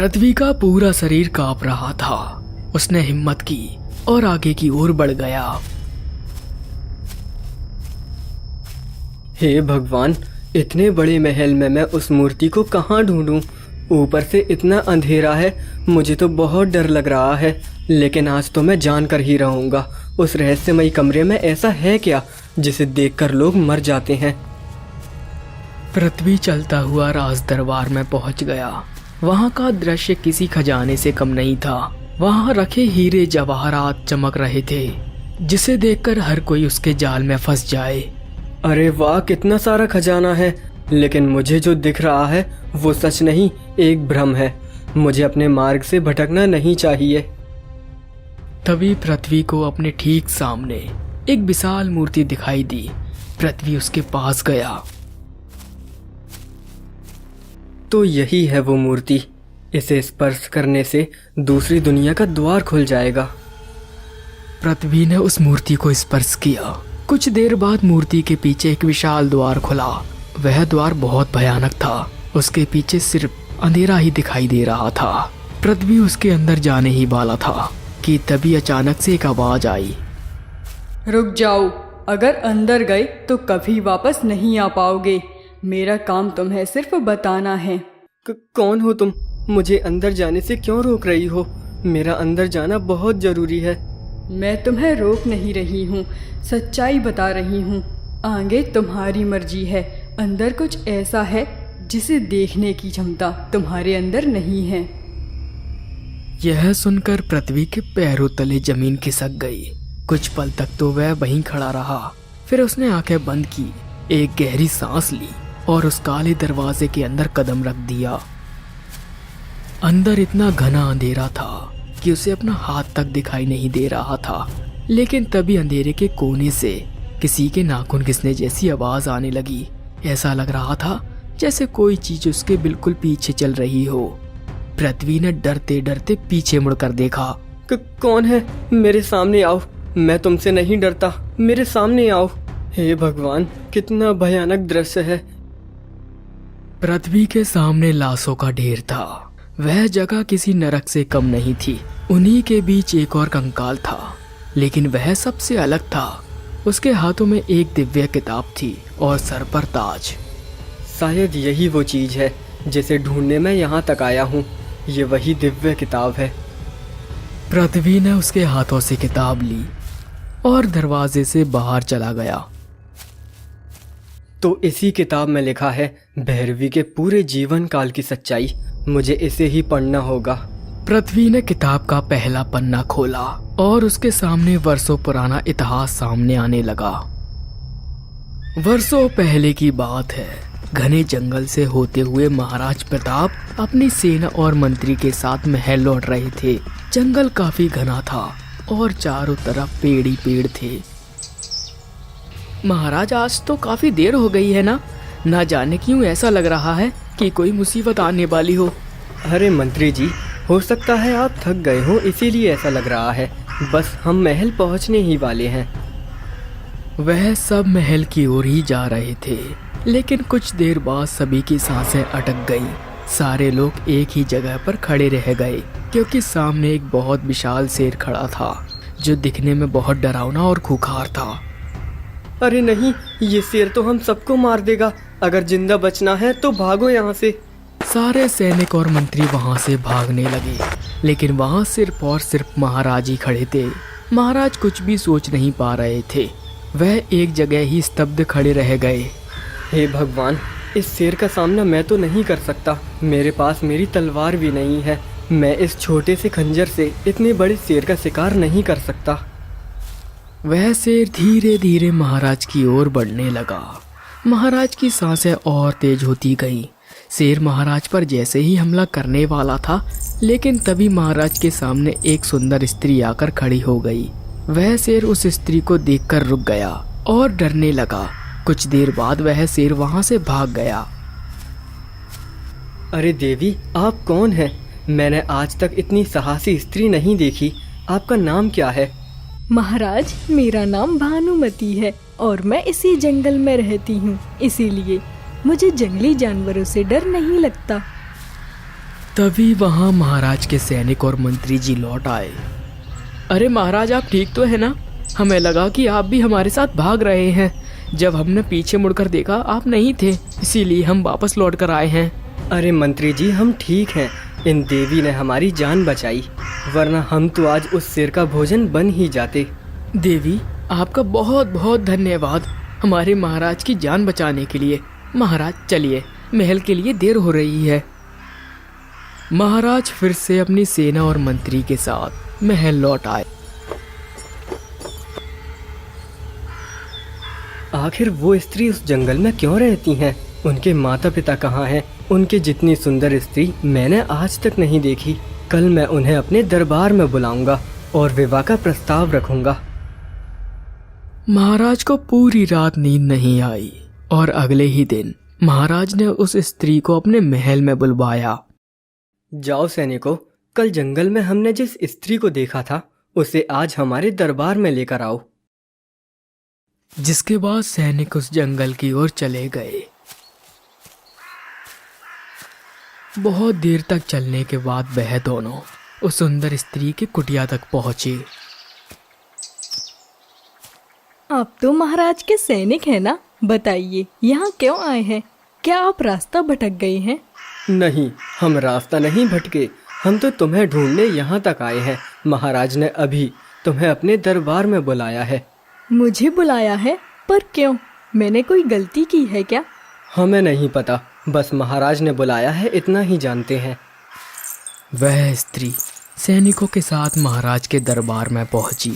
पृथ्वी का पूरा शरीर कांप रहा था। उसने हिम्मत की और आगे की ओर बढ़ गया। हे भगवान, इतने बड़े महल में मैं उस मूर्ति को कहाँ ढूंढूं? ऊपर से इतना अंधेरा है, मुझे तो बहुत डर लग रहा है। लेकिन आज तो मैं जान कर ही रहूंगा, उस रहस्यमयी कमरे में ऐसा है क्या जिसे देखकर लोग मर जाते हैं। पृथ्वी चलता हुआ राज दरबार में पहुंच गया। वहां का दृश्य किसी खजाने से कम नहीं था। वहां रखे हीरे जवाहरात चमक रहे थे, जिसे देखकर हर कोई उसके जाल में फंस जाए। अरे वाह, कितना सारा खजाना है। लेकिन मुझे जो दिख रहा है वो सच नहीं, एक भ्रम है। मुझे अपने मार्ग से भटकना नहीं चाहिए। तभी पृथ्वी को अपने ठीक सामने एक विशाल मूर्ति दिखाई दी। पृथ्वी उसके पास गया। तो यही है वो मूर्ति। इसे स्पर्श करने से दूसरी दुनिया का द्वार खुल जाएगा। पृथ्वी ने उस मूर्ति को स्पर्श किया। कुछ देर बाद मूर्ति के पीछे एक विशाल द्वार खुला। वह द्वार बहुत भयानक था। उसके पीछे सिर्फ अंधेरा ही दिखाई दे रहा था। पृथ्वी उसके अंदर जाने ही वाला था कि तभी अचानक से एक आवाज आई। रुक जाओ, अगर अंदर गए तो कभी वापस नहीं आ पाओगे। मेरा काम तुम्हें सिर्फ बताना है। कौन हो तुम? मुझे अंदर जाने से क्यों रोक रही हो? मेरा अंदर जाना बहुत जरूरी है। मैं तुम्हें रोक नहीं रही हूँ, सच्चाई बता रही हूँ। आगे तुम्हारी मर्जी है। अंदर कुछ ऐसा है जिसे देखने की क्षमता तुम्हारे अंदर नहीं है। यह सुनकर पृथ्वी के पैरों तले जमीन खिसक गई। कुछ पल तक तो वह वहीं खड़ा रहा। फिर उसने आंखें बंद की, एक गहरी सांस ली और उस काले दरवाजे के अंदर कदम रख दिया। अंदर इतना घना अंधेरा था कि उसे अपना हाथ तक दिखाई नहीं दे रहा था। लेकिन तभी अंधेरे के कोने से किसी के नाखून घिसने जैसी आवाज आने लगी। ऐसा लग रहा था जैसे कोई चीज उसके बिल्कुल पीछे चल रही हो। पृथ्वी ने डरते डरते पीछे मुड़कर देखा। कौन है? मेरे सामने आओ, मैं तुमसे नहीं डरता, मेरे सामने आओ। हे भगवान, कितना भयानक दृश्य है। पृथ्वी के सामने लाशों का ढेर था। वह जगह किसी नरक से कम नहीं थी। उन्हीं के बीच एक और कंकाल था, लेकिन वह सबसे अलग था। उसके हाथों में एक दिव्य किताब थी और सर पर ताज। शायद यही वो चीज है जिसे ढूंढने मैं यहाँ तक आया हूँ। ये वही दिव्य किताब है। पृथ्वी ने उसके हाथों से किताब ली और दरवाजे से बाहर चला गया। तो इसी किताब में लिखा है भैरवी के पूरे जीवन काल की सच्चाई। मुझे इसे ही पढ़ना होगा। पृथ्वी ने किताब का पहला पन्ना खोला और उसके सामने वर्षों पुराना इतिहास सामने आने लगा। वर्षों पहले की बात है। घने जंगल से होते हुए महाराज प्रताप अपनी सेना और मंत्री के साथ महल लौट रहे थे। जंगल काफी घना था और चारों तरफ पेड़ ही पेड़ थे। महाराज, आज तो काफी देर हो गई है ना जाने क्यों ऐसा लग रहा है कि कोई मुसीबत आने वाली हो। अरे मंत्री जी, हो सकता है आप थक गए हो, इसीलिए ऐसा लग रहा है। बस हम महल पहुंचने ही वाले हैं। वह सब महल की ओर ही जा रहे थे, लेकिन कुछ देर बाद सभी की सांसें अटक गईं। सारे लोग एक ही जगह पर खड़े रह गए, क्योंकि सामने एक बहुत विशाल शेर खड़ा था, जो दिखने में बहुत डरावना और खूंखार था। अरे नहीं, ये शेर तो हम सबको मार देगा। अगर जिंदा बचना है तो भागो यहाँ से। सारे सैनिक और मंत्री वहां से भागने लगे, लेकिन वहां सिर्फ और सिर्फ महाराज ही खड़े थे। महाराज कुछ भी सोच नहीं पा रहे थे। वह एक जगह ही स्तब्ध खड़े रह गए। हे भगवान, इस शेर का सामना मैं तो नहीं कर सकता। मेरे पास मेरी तलवार भी नहीं है। मैं इस छोटे से खंजर से इतने बड़े शेर का शिकार नहीं कर सकता। वह शेर धीरे धीरे महाराज की ओर बढ़ने लगा। महाराज की सांसें और तेज होती गईं। शेर महाराज पर जैसे ही हमला करने वाला था, लेकिन तभी महाराज के सामने एक सुंदर स्त्री आकर खड़ी हो गई। वह शेर उस स्त्री को देखकर रुक गया और डरने लगा। कुछ देर बाद वह शेर वहां से भाग गया। अरे देवी, आप कौन हैं? मैंने आज तक इतनी साहसी स्त्री नहीं देखी। आपका नाम क्या है? महाराज, मेरा नाम भानुमति है और मैं इसी जंगल में रहती हूँ, इसीलिए मुझे जंगली जानवरों से डर नहीं लगता। तभी वहां महाराज के सैनिक और मंत्री जी लौट आए। अरे महाराज, आप ठीक तो है ना? हमें लगा कि आप भी हमारे साथ भाग रहे हैं। जब हमने पीछे मुड़कर देखा आप नहीं थे, इसीलिए हम वापस लौट कर आए हैं। अरे मंत्री जी, हम ठीक हैं। इन देवी ने हमारी जान बचाई, वरना हम तो आज उस शेर का भोजन बन ही जाते। देवी, आपका बहुत बहुत धन्यवाद हमारे महाराज की जान बचाने के लिए। महाराज चलिए, महल के लिए देर हो रही है। महाराज फिर से अपनी सेना और मंत्री के साथ महल लौट आए। आखिर वो स्त्री उस जंगल में क्यों रहती हैं? उनके माता पिता कहाँ हैं? उनकी जितनी सुंदर स्त्री मैंने आज तक नहीं देखी। कल मैं उन्हें अपने दरबार में बुलाऊंगा और विवाह का प्रस्ताव रखूंगा। महाराज को पूरी रात नींद नहीं आई और अगले ही दिन महाराज ने उस स्त्री को अपने महल में बुलवाया। जाओ सैनिकों, कल जंगल में हमने जिस स्त्री को देखा था उसे आज हमारे दरबार में लेकर आओ। जिसके बाद सैनिक उस जंगल की ओर चले गए। बहुत देर तक चलने के बाद वह दोनों उस सुंदर स्त्री की कुटिया तक पहुंचे। आप तो महाराज के सैनिक हैं ना? बताइए, यहाँ क्यों आए हैं? क्या आप रास्ता भटक गए हैं? नहीं, हम रास्ता नहीं भटके। हम तो तुम्हें ढूंढने यहाँ तक आए हैं। महाराज ने अभी तुम्हें अपने दरबार में बुलाया है। मुझे बुलाया है? पर क्यों? मैंने कोई गलती की है क्या? हमें नहीं पता, बस महाराज ने बुलाया है, इतना ही जानते हैं। वह स्त्री सैनिकों के साथ महाराज के दरबार में पहुंची।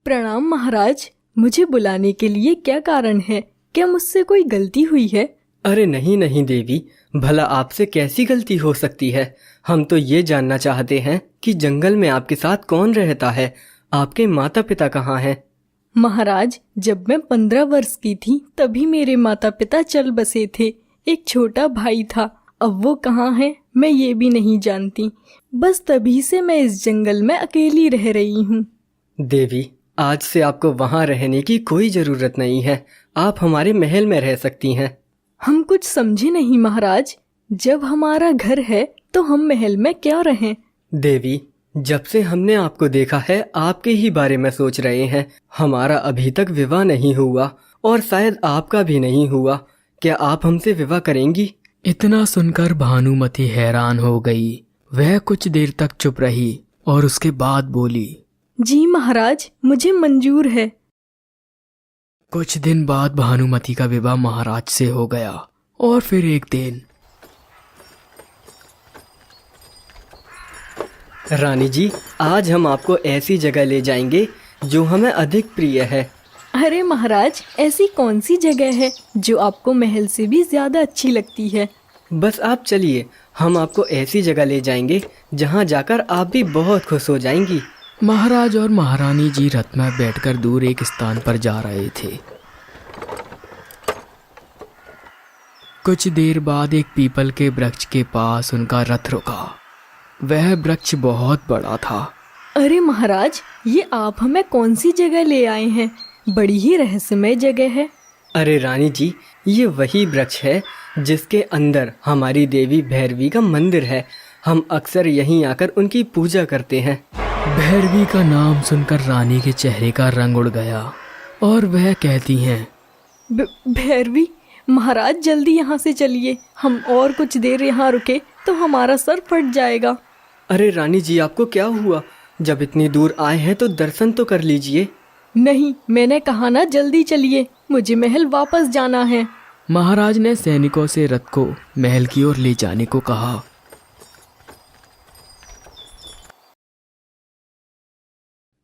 प्रणाम महाराज, मुझे बुलाने के लिए क्या कारण है? क्या मुझसे कोई गलती हुई है? अरे नहीं नहीं देवी, भला आपसे कैसी गलती हो सकती है? हम तो ये जानना चाहते हैं कि जंगल में आपके साथ कौन रहता है? आपके माता पिता कहाँ हैं? महाराज, जब मैं 15 वर्ष की थी तभी मेरे माता पिता चल बसे थे। एक छोटा भाई था, अब वो कहाँ है मैं ये भी नहीं जानती। बस तभी से मैं इस जंगल में अकेली रह रही हूँ। देवी, आज से आपको वहाँ रहने की कोई जरूरत नहीं है। आप हमारे महल में रह सकती हैं। हम कुछ समझे नहीं महाराज। जब हमारा घर है तो हम महल में क्यों रहें? देवी, जब से हमने आपको देखा है आपके ही बारे में सोच रहे हैं। हमारा अभी तक विवाह नहीं हुआ और शायद आपका भी नहीं हुआ। क्या आप हमसे विवाह करेंगी? इतना सुनकर भानुमति हैरान हो गई। वह कुछ देर तक चुप रही और उसके बाद बोली, जी महाराज, मुझे मंजूर है। कुछ दिन बाद भानुमति का विवाह महाराज से हो गया। और फिर एक दिन रानी जी, आज हम आपको ऐसी जगह ले जाएंगे जो हमें अधिक प्रिय है। अरे महाराज, ऐसी कौन सी जगह है जो आपको महल से भी ज्यादा अच्छी लगती है? बस आप चलिए, हम आपको ऐसी जगह ले जाएंगे जहां जाकर आप भी बहुत खुश हो जाएंगी। महाराज और महारानी जी रथ में बैठकर दूर एक स्थान पर जा रहे थे। कुछ देर बाद एक पीपल के वृक्ष के पास उनका रथ रुका। वह वृक्ष बहुत बड़ा था। अरे महाराज, ये आप हमें कौन सी जगह ले आए हैं? बड़ी ही रहस्यमय जगह है। अरे रानी जी, ये वही वृक्ष है जिसके अंदर हमारी देवी भैरवी का मंदिर है। हम अक्सर यहीं आकर उनकी पूजा करते हैं। भैरवी का नाम सुनकर रानी के चेहरे का रंग उड़ गया और वह कहती हैं, भैरवी, महाराज जल्दी यहाँ से चलिए। हम और कुछ देर यहाँ रुके तो हमारा सर फट जाएगा। अरे रानी जी, आपको क्या हुआ? जब इतनी दूर आए हैं तो दर्शन तो कर लीजिए। नहीं, मैंने कहा ना जल्दी चलिए, मुझे महल वापस जाना है। महाराज ने सैनिकों से रथ को महल की ओर ले जाने को कहा।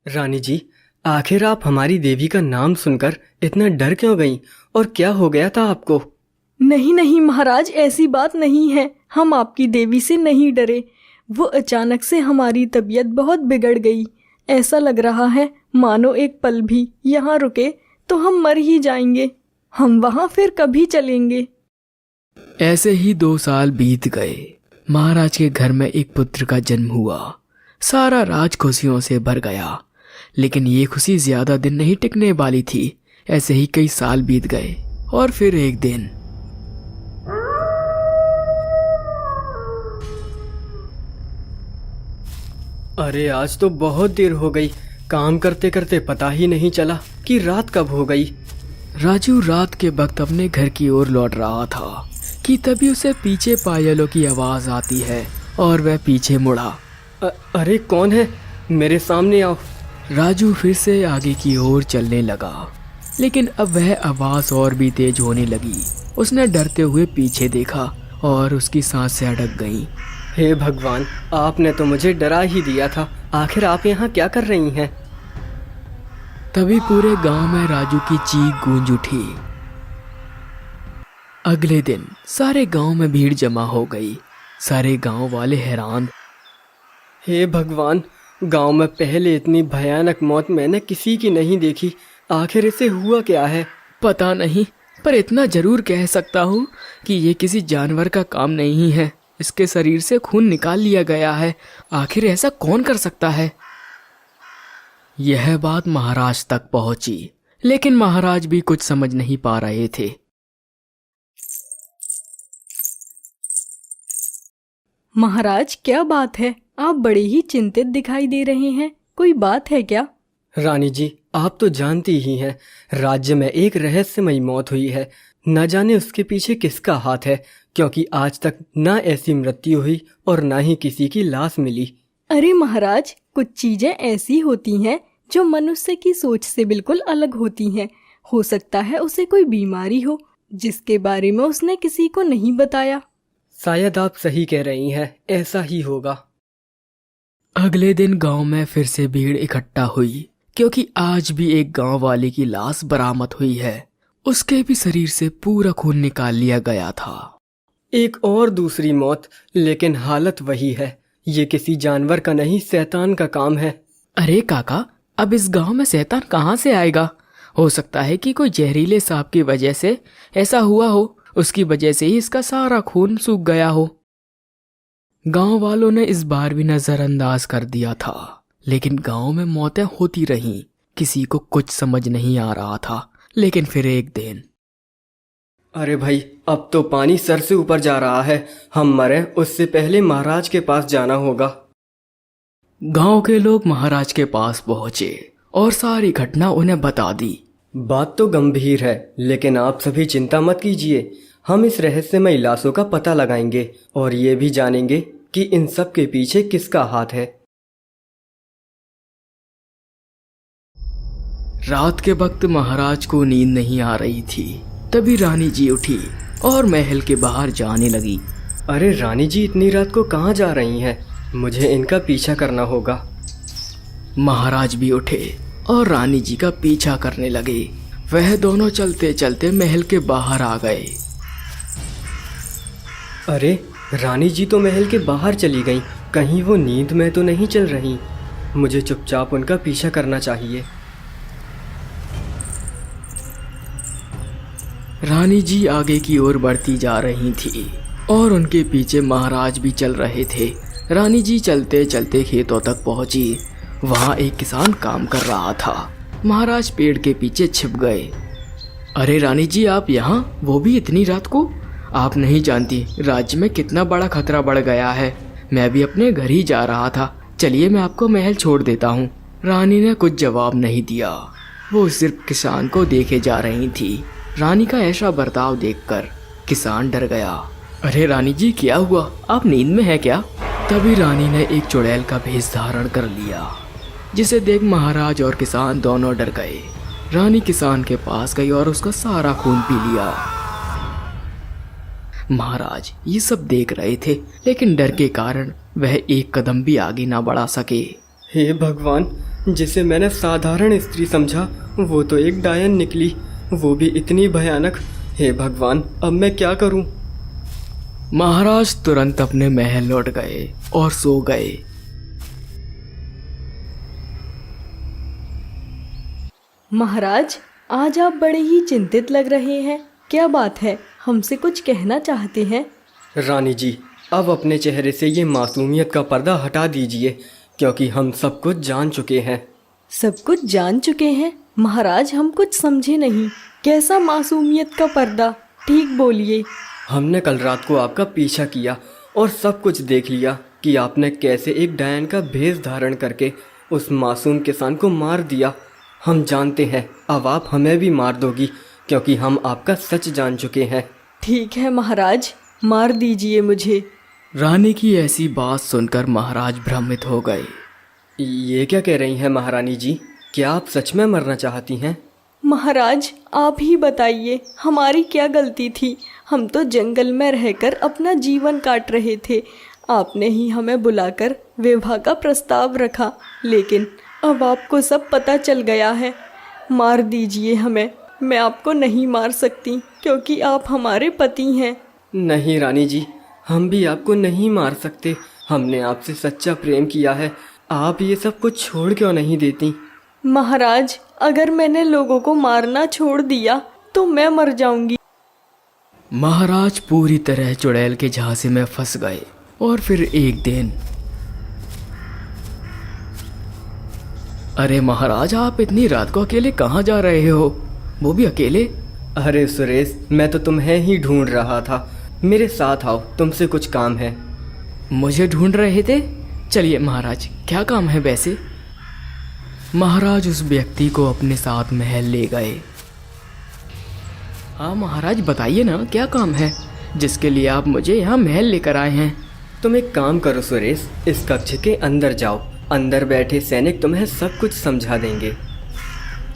रानी जी, आखिर आप हमारी देवी का नाम सुनकर इतना डर क्यों गईं? और क्या हो गया था आपको? नहीं नहीं महाराज, ऐसी बात नहीं है। हम आपकी देवी से नहीं डरे। वो अचानक से हमारी तबीयत बहुत बिगड़ गई। ऐसा लग रहा है मानो एक पल भी यहाँ रुके तो हम मर ही जाएंगे। हम वहाँ फिर कभी चलेंगे। ऐसे ही 2 साल बीत गए। महाराज के घर में एक पुत्र का जन्म हुआ। सारा राज खुशियों से भर गया, लेकिन ये खुशी ज्यादा दिन नहीं टिकने वाली थी। ऐसे ही कई साल बीत गए और फिर एक दिन अरे आज तो बहुत देर हो गई, काम करते करते पता ही नहीं चला कि रात कब हो गई। राजू रात के वक्त अपने घर की ओर लौट रहा था कि तभी उसे पीछे पायलों की आवाज आती है और वह पीछे मुड़ा। अरे कौन है, मेरे सामने आओ। राजू फिर से आगे की ओर चलने लगा, लेकिन अब वह आवाज और भी तेज होने लगी। उसने डरते हुए पीछे देखा और उसकी सांसें अटक गईं। हे भगवान, आपने तो मुझे डरा ही दिया था। आखिर आप यहाँ क्या कर रही हैं? तभी पूरे गांव में राजू की चीख गूंज उठी। अगले दिन सारे गांव में भीड़ जमा हो गई। सारे गांव वाले हैरान। हे भगवान, गांव में पहले इतनी भयानक मौत मैंने किसी की नहीं देखी। आखिर इसे हुआ क्या है? पता नहीं, पर इतना जरूर कह सकता हूँ कि ये किसी जानवर का काम नहीं है। इसके शरीर से खून निकाल लिया गया है। आखिर ऐसा कौन कर सकता है? यह बात महाराज तक पहुंची, लेकिन महाराज भी कुछ समझ नहीं पा रहे थे। महाराज, क्या बात है? आप बड़े ही चिंतित दिखाई दे रहे हैं। कोई बात है क्या? रानी जी, आप तो जानती ही हैं, राज्य में एक रहस्यमयी मौत हुई है। न जाने उसके पीछे किसका हाथ है, क्योंकि आज तक न ऐसी मृत्यु हुई और न ही किसी की लाश मिली। अरे महाराज, कुछ चीजें ऐसी होती हैं जो मनुष्य की सोच से बिल्कुल अलग होती हैं। हो सकता है उसे कोई बीमारी हो जिसके बारे में उसने किसी को नहीं बताया। शायद आप सही कह रही हैं, ऐसा ही होगा। अगले दिन गांव में फिर से भीड़ इकट्ठा हुई, क्योंकि आज भी एक गांव वाले की लाश बरामद हुई है। उसके भी शरीर से पूरा खून निकाल लिया गया था। एक और दूसरी मौत, लेकिन हालत वही है। ये किसी जानवर का नहीं, शैतान का काम है। अरे काका, अब इस गांव में शैतान कहाँ से आएगा? हो सकता है कि कोई जहरीले सांप की वजह से ऐसा हुआ हो। उसकी वजह से ही इसका सारा खून सूख गया हो। गांव वालों ने इस बार भी नजरअंदाज कर दिया था, लेकिन गांव में मौतें होती रहीं। किसी को कुछ समझ नहीं आ रहा था। लेकिन फिर एक दिन, अरे भाई, अब तो पानी सर से ऊपर जा रहा है। हम मरे उससे पहले महाराज के पास जाना होगा। गांव के लोग महाराज के पास पहुंचे और सारी घटना उन्हें बता दी। बात तो गंभीर है, लेकिन आप सभी चिंता मत कीजिए। हम इस रहस्यमयी लाशों का पता लगाएंगे और ये भी जानेंगे कि इन सब के पीछे किसका हाथ है। रात के वक्त महाराज को नींद नहीं आ रही थी। तभी रानी जी उठी और महल के बाहर जाने लगी। अरे रानी जी, इतनी रात को कहाँ जा रही हैं? मुझे इनका पीछा करना होगा। महाराज भी उठे और रानी जी का पीछा करने लगे। वह दोनों चलते चलते महल के बाहर आ गए। अरे रानी जी तो महल के बाहर चली गईं। कहीं वो नींद में तो नहीं चल रही। मुझे चुपचाप उनका पीछा करना चाहिए। रानी जी आगे की ओर बढ़ती जा रही थी और उनके पीछे महाराज भी चल रहे थे। रानी जी चलते चलते खेतों तक पहुंची। वहां एक किसान काम कर रहा था। महाराज पेड़ के पीछे छिप गए। अरे रानी जी, आप यहाँ, वो भी इतनी रात को? आप नहीं जानती राज्य में कितना बड़ा खतरा बढ़ गया है। मैं भी अपने घर ही जा रहा था। चलिए मैं आपको महल छोड़ देता हूँ। रानी ने कुछ जवाब नहीं दिया। वो सिर्फ किसान को देखे जा रही थी। रानी का ऐसा बर्ताव देखकर किसान डर गया। अरे रानी जी, क्या हुआ? आप नींद में हैं क्या? तभी रानी ने एक चुड़ैल का भेष धारण कर लिया, जिसे देख महाराज और किसान दोनों डर गए। रानी किसान के पास गई और उसका सारा खून पी लिया। महाराज ये सब देख रहे थे, लेकिन डर के कारण वह एक कदम भी आगे ना बढ़ा सके। हे भगवान, जिसे मैंने साधारण स्त्री समझा वो तो एक डायन निकली, वो भी इतनी भयानक। हे भगवान, अब मैं क्या करूं? महाराज तुरंत अपने महल लौट गए और सो गए। महाराज, आज आप बड़े ही चिंतित लग रहे हैं। क्या बात है? हमसे कुछ कहना चाहते हैं? रानी जी, अब अपने चेहरे से ये मासूमियत का पर्दा हटा दीजिए, क्योंकि हम सब कुछ जान चुके हैं। सब कुछ जान चुके हैं? महाराज, हम कुछ समझे नहीं। कैसा मासूमियत का पर्दा? ठीक बोलिए। हमने कल रात को आपका पीछा किया और सब कुछ देख लिया कि आपने कैसे एक डायन का भेष धारण करके उस मासूम किसान को मार दिया। हम जानते हैं अब आप हमें भी मार दोगी, क्योंकि हम आपका सच जान चुके हैं। ठीक है महाराज, मार दीजिए मुझे। रानी की ऐसी बात सुनकर महाराज भ्रमित हो गए। ये क्या कह रही हैं महारानी जी? क्या आप सच में मरना चाहती हैं? महाराज आप ही बताइए, हमारी क्या गलती थी? हम तो जंगल में रहकर अपना जीवन काट रहे थे। आपने ही हमें बुलाकर विवाह का प्रस्ताव रखा, लेकिन अब आपको सब पता चल गया है। मार दीजिए हमें। मैं आपको नहीं मार सकती क्योंकि आप हमारे पति हैं। नहीं रानी जी, हम भी आपको नहीं मार सकते। हमने आपसे सच्चा प्रेम किया है। आप ये सब कुछ छोड़ क्यों नहीं देती? महाराज अगर मैंने लोगों को मारना छोड़ दिया तो मैं मर जाऊंगी। महाराज पूरी तरह चुड़ैल के झांसे में फंस गए। और फिर एक दिन, अरे महाराज, आप इतनी रात को अकेले कहाँ जा रहे हो, वो भी अकेले? अरे सुरेश, मैं तो तुम्हें ही ढूंढ रहा था। मेरे साथ आओ, तुमसे कुछ काम है। मुझे ढूंढ रहे थे? चलिए महाराज, क्या काम है वैसे? महाराज उस व्यक्ति को अपने साथ महल ले गए। हाँ महाराज, बताइए ना क्या काम है जिसके लिए आप मुझे यहाँ महल लेकर आए हैं? तुम एक काम करो सुरेश, इस कक्ष के अंदर जाओ। अंदर बैठे सैनिक तुम्हें सब कुछ समझा देंगे।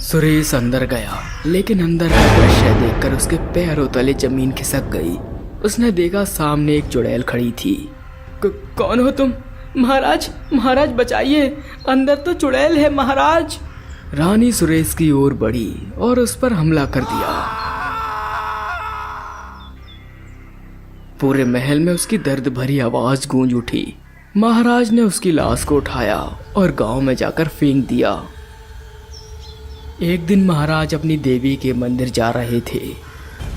सुरेश अंदर गया, लेकिन अंदर का दृश्य देखकर उसके पैरों तले जमीन खिसक गई। उसने देखा सामने एक चुड़ैल खड़ी थी। कौन हो तुम? महाराज, महाराज बचाइए, अंदर तो चुड़ैल है महाराज। रानी सुरेश की ओर बढ़ी और उस पर हमला कर दिया। पूरे महल में उसकी दर्द भरी आवाज गूंज उठी। महाराज ने उसकी लाश को उठाया और गांव में जाकर फेंक दिया। एक दिन महाराज अपनी देवी के मंदिर जा रहे थे।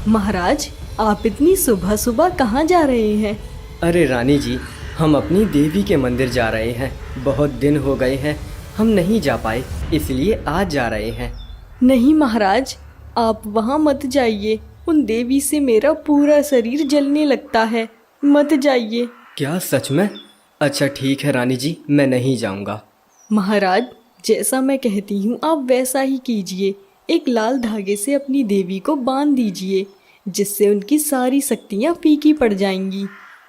महाराज आप इतनी सुबह सुबह कहाँ जा रहे हैं? अरे रानी जी, हम अपनी देवी के मंदिर जा रहे हैं। बहुत दिन हो गए हैं, हम नहीं जा पाए, इसलिए आज जा रहे हैं। नहीं महाराज, आप वहाँ मत जाइए। उन देवी से मेरा पूरा शरीर जलने लगता है। मत जाइए। क्या सच में? अच्छा ठीक है रानी जी, मैं नहीं जाऊँगा। महाराज जैसा मैं कहती हूँ आप वैसा ही कीजिए। एक लाल धागे से अपनी देवी को बांध दीजिए, जिससे उनकी सारी शक्तियाँ फीकी पड़ जाएंगी।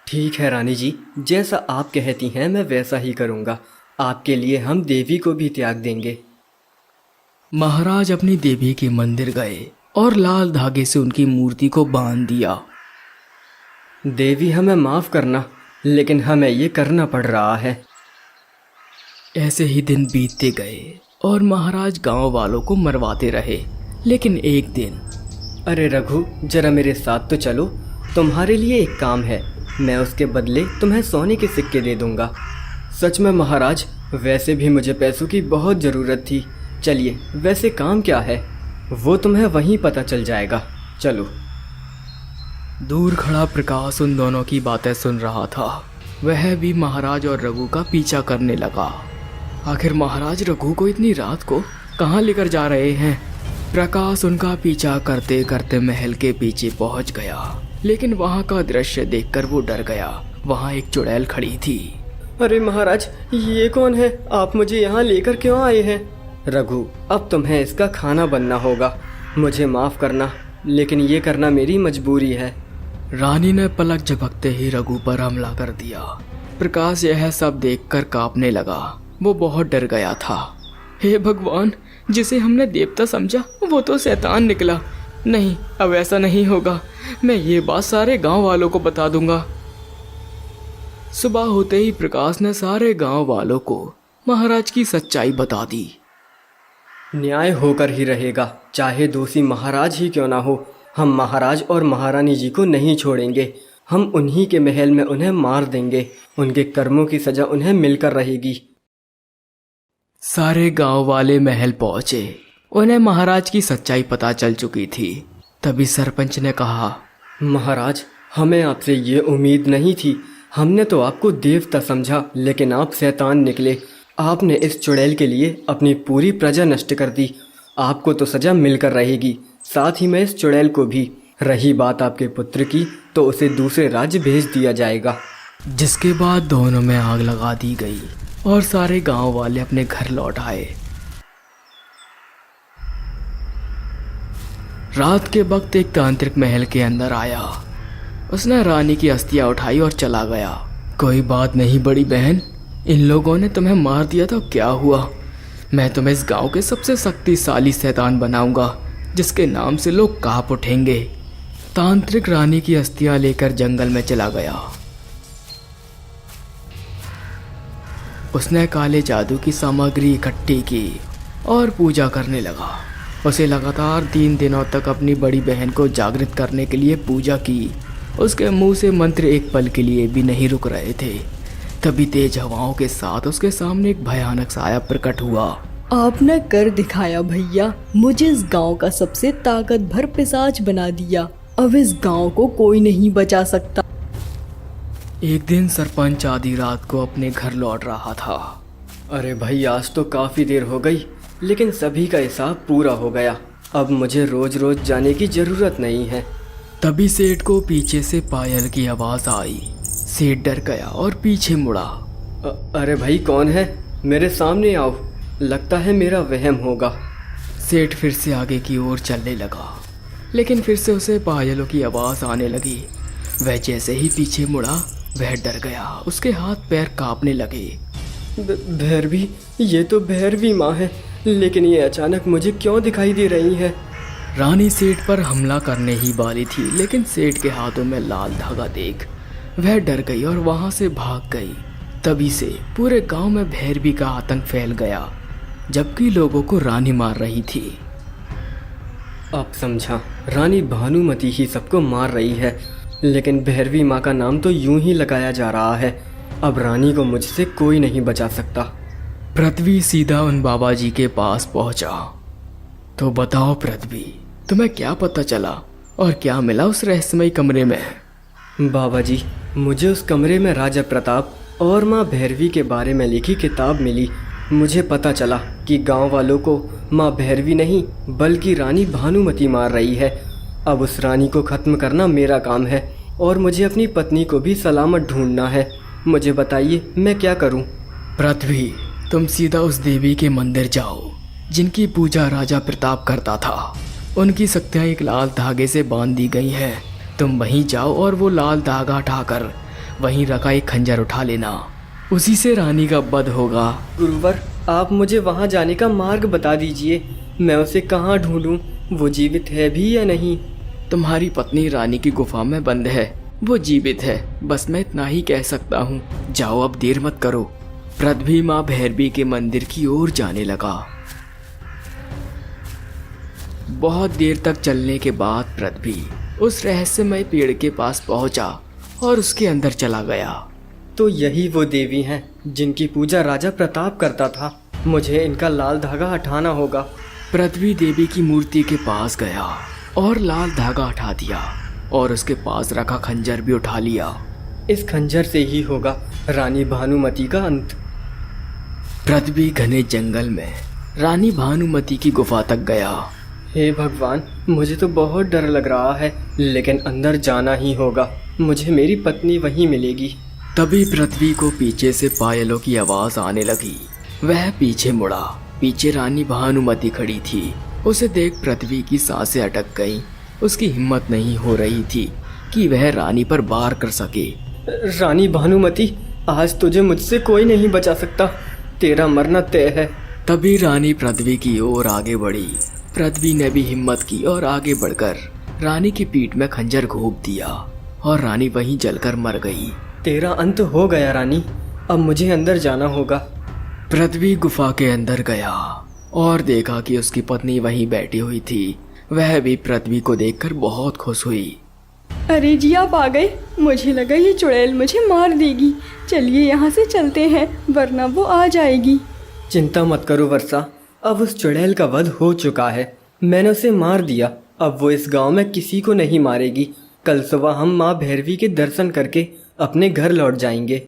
ठीक है रानी जी, जैसा आप कहती हैं मैं वैसा ही करूँगा। आपके लिए हम देवी को भी त्याग देंगे। महाराज अपनी देवी के मंदिर गए और लाल धागे से उनकी मूर्ति को बांध दिया। देवी हमें माफ़ करना, लेकिन हमें ये करना पड़ रहा है। ऐसे ही दिन बीतते गए और महाराज गांव वालों को मरवाते रहे। लेकिन एक दिन, अरे रघु, जरा मेरे साथ तो चलो। तुम्हारे लिए एक काम है, मैं उसके बदले तुम्हें सोने के सिक्के दे दूंगा। सच में महाराज, वैसे भी मुझे पैसों की बहुत ज़रूरत थी। चलिए, वैसे काम क्या है वो तुम्हें वहीं पता चल जाएगा। चलो। दूर खड़ा प्रकाश उन दोनों की बातें सुन रहा था। वह भी महाराज और रघु का पीछा करने लगा। आखिर महाराज रघु को इतनी रात को कहाँ लेकर जा रहे हैं? प्रकाश उनका पीछा करते करते महल के पीछे पहुंच गया, लेकिन वहां का दृश्य देखकर वो डर गया। वहां एक चुड़ैल खड़ी थी। अरे महाराज, ये कौन है? आप मुझे यहाँ लेकर क्यों आए हैं? रघु, अब तुम्हें इसका खाना बनना होगा। मुझे माफ़ करना, लेकिन ये करना मेरी मजबूरी है। रानी ने पलक झपकते ही रघु पर हमला कर दिया। प्रकाश यह सब देखकर कांपने लगा। वो बहुत डर गया था। हे भगवान, जिसे हमने देवता समझा वो तो शैतान निकला। नहीं, अब ऐसा नहीं होगा। मैं ये बात सारे गांव वालों को बता दूंगा। सुबह होते ही प्रकाश ने सारे गांव वालों को महाराज की सच्चाई बता दी। न्याय होकर ही रहेगा, चाहे दोषी महाराज ही क्यों ना हो। हम महाराज और महारानी जी को नहीं छोड़ेंगे। हम उन्हीं के महल में उन्हें मार देंगे। उनके कर्मों की सजा उन्हें मिलकर रहेगी। सारे गांव वाले महल पहुंचे। उन्हें महाराज की सच्चाई पता चल चुकी थी। तभी सरपंच ने कहा, महाराज, हमें आपसे ये उम्मीद नहीं थी। हमने तो आपको देवता समझा, लेकिन आप शैतान निकले। आपने इस चुड़ैल के लिए अपनी पूरी प्रजा नष्ट कर दी। आपको तो सजा मिलकर रहेगी, साथ ही में इस चुड़ैल को भी। रही बात आपके पुत्र की, तो उसे दूसरे राज्य भेज दिया जाएगा। जिसके बाद दोनों में आग लगा दी गई और सारे गांव वाले अपने घर लौट आए। रात के वक्त एक तांत्रिक महल के अंदर आया। उसने रानी की अस्थियां उठाई और चला गया। कोई बात नहीं बड़ी बहन, इन लोगों ने तुम्हें मार दिया तो क्या हुआ? मैं तुम्हें इस गांव के सबसे शक्तिशाली शैतान बनाऊंगा जिसके नाम से लोग कांप उठेंगे। तांत्रिक रानी की अस्थियां लेकर जंगल में चला गया। उसने काले जादू की सामग्री इकट्ठी की और पूजा करने लगा। उसे लगातार 3 दिनों तक अपनी बड़ी बहन को जागृत करने के लिए पूजा की। उसके मुंह से मंत्र एक पल के लिए भी नहीं रुक रहे थे। तभी तेज हवाओं के साथ उसके सामने एक भयानक साया प्रकट हुआ। आपने कर दिखाया भैया, मुझे इस गांव का सबसे ताकतवर पिशाच बना दिया। अब इस गांव को कोई नहीं बचा सकता। एक दिन सरपंच आधी रात को अपने घर लौट रहा था। अरे भाई, आज तो काफ़ी देर हो गई, लेकिन सभी का हिसाब पूरा हो गया। अब मुझे रोज रोज जाने की ज़रूरत नहीं है। तभी सेठ को पीछे से पायल की आवाज़ आई। सेठ डर गया और पीछे मुड़ा। अरे भाई, कौन है? मेरे सामने आओ, लगता है मेरा वहम होगा। सेठ फिर से आगे की ओर चलने लगा, लेकिन फिर से उसे पायलों की आवाज़ आने लगी। वह जैसे ही पीछे मुड़ा, वह डर गया। उसके हाथ पैर कांपने लगे। भैरवी, ये तो भैरवी माँ है, लेकिन ये अचानक मुझे क्यों दिखाई दे रही है? रानी सेठ पर हमला करने ही वाली थी, लेकिन सेठ के हाथों में लाल धागा देख वह डर गई और वहां से भाग गई। तभी से पूरे गांव में भैरवी का आतंक फैल गया, जबकि लोगों को रानी मार रही थी। अब समझा, रानी भानुमति ही सबको मार रही है, लेकिन भैरवी माँ का नाम तो यूं ही लगाया जा रहा है। अब रानी को मुझसे कोई नहीं बचा सकता। पृथ्वी सीधा उन बाबा जी के पास पहुंचा। तो बताओ पृथ्वी, तुम्हें क्या पता चला और क्या मिला उस रहस्यमय कमरे में? बाबा जी, मुझे उस कमरे में राजा प्रताप और माँ भैरवी के बारे में लिखी किताब मिली। मुझे पता चला कि गांव वालों को माँ भैरवी नहीं बल्कि रानी भानुमति मार रही है। अब उस रानी को ख़त्म करना मेरा काम है और मुझे अपनी पत्नी को भी सलामत ढूंढना है। मुझे बताइए, मैं क्या करूं? पृथ्वी, तुम सीधा उस देवी के मंदिर जाओ जिनकी पूजा राजा प्रताप करता था। उनकी शक्तियाँ एक लाल धागे से बांध दी गई हैं। तुम वहीं जाओ और वो लाल धागा उठाकर वहीं रखा एक खंजर उठा लेना। उसी से रानी का वध होगा। गुरुवर, आप मुझे वहाँ जाने का मार्ग बता दीजिए। मैं उसे कहाँ ढूंढूं? वो जीवित है भी या नहीं? तुम्हारी पत्नी रानी की गुफा में बंद है, वो जीवित है, बस मैं इतना ही कह सकता हूँ। जाओ, अब देर मत करो। पृथ्वी माँ भैरवी के मंदिर की ओर जाने लगा। बहुत देर तक चलने के बाद पृथ्वी उस रहस्यमय पेड़ के पास पहुंचा और उसके अंदर चला गया। तो यही वो देवी हैं जिनकी पूजा राजा प्रताप करता था। मुझे इनका लाल धागा हटाना होगा। पृथ्वी देवी की मूर्ति के पास गया और लाल धागा हटा दिया और उसके पास रखा खंजर भी उठा लिया। इस खंजर से ही होगा रानी भानुमति का अंत। पृथ्वी घने जंगल में रानी भानुमति की गुफा तक गया। हे भगवान, मुझे तो बहुत डर लग रहा है, लेकिन अंदर जाना ही होगा। मुझे मेरी पत्नी वहीं मिलेगी। तभी पृथ्वी को पीछे से पायलों की आवाज आने लगी। वह पीछे मुड़ा। पीछे रानी भानुमति खड़ी थी। उसे देख पृथ्वी की सांसें अटक गईं। उसकी हिम्मत नहीं हो रही थी कि वह रानी पर वार कर सके। रानी भानुमति, आज तुझे मुझसे कोई नहीं बचा सकता। तेरा मरना तय है। तभी रानी पृथ्वी की ओर आगे बढ़ी। पृथ्वी ने भी हिम्मत की और आगे बढ़कर रानी की पीठ में खंजर घोंप दिया और रानी वहीं जलकर मर गई। तेरा अंत हो गया रानी, अब मुझे अंदर जाना होगा। पृथ्वी गुफा के अंदर गया और देखा कि उसकी पत्नी वहीं बैठी हुई थी। वह भी पृथ्वी को देखकर बहुत खुश हुई। अरे जी, आप आ गए। मुझे लगा ये चुड़ैल मुझे मार देगी। चलिए यहाँ से चलते हैं, वरना वो आ जाएगी। चिंता मत करो वर्षा, अब उस चुड़ैल का वध हो चुका है। मैंने उसे मार दिया। अब वो इस गांव में किसी को नहीं मारेगी। कल सुबह हम माँ भैरवी के दर्शन करके अपने घर लौट जाएंगे।